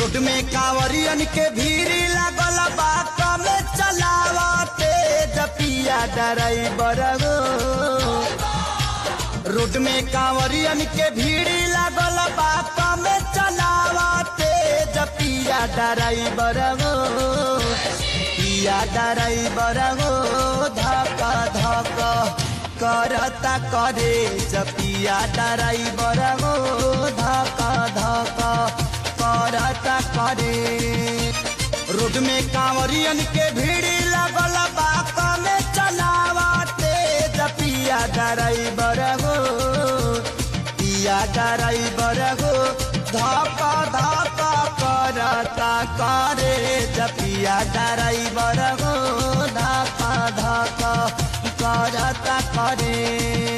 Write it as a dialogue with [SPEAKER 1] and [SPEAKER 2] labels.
[SPEAKER 1] Road में कांवरियन के भीड़ लागल बा कमे चलावते जपिया ड्राइवर हो। रोड में कांवरियन के भीड़ लागल बा कमे चलावते जपिया ड्राइवर हो। पिया ड्राइवर हो धक्का धक्का करता करे जपिया ड्राइवर हो धक्का धक्का करता करे। रोड में कांवरियन के भीड़ लगल बा कमे चलावते जपिया ड्राइवर हो। पिया ड्राइवर हो धक्का धक्का करता करे जपिया ड्राइवर हो धक्का धक्का करता करे।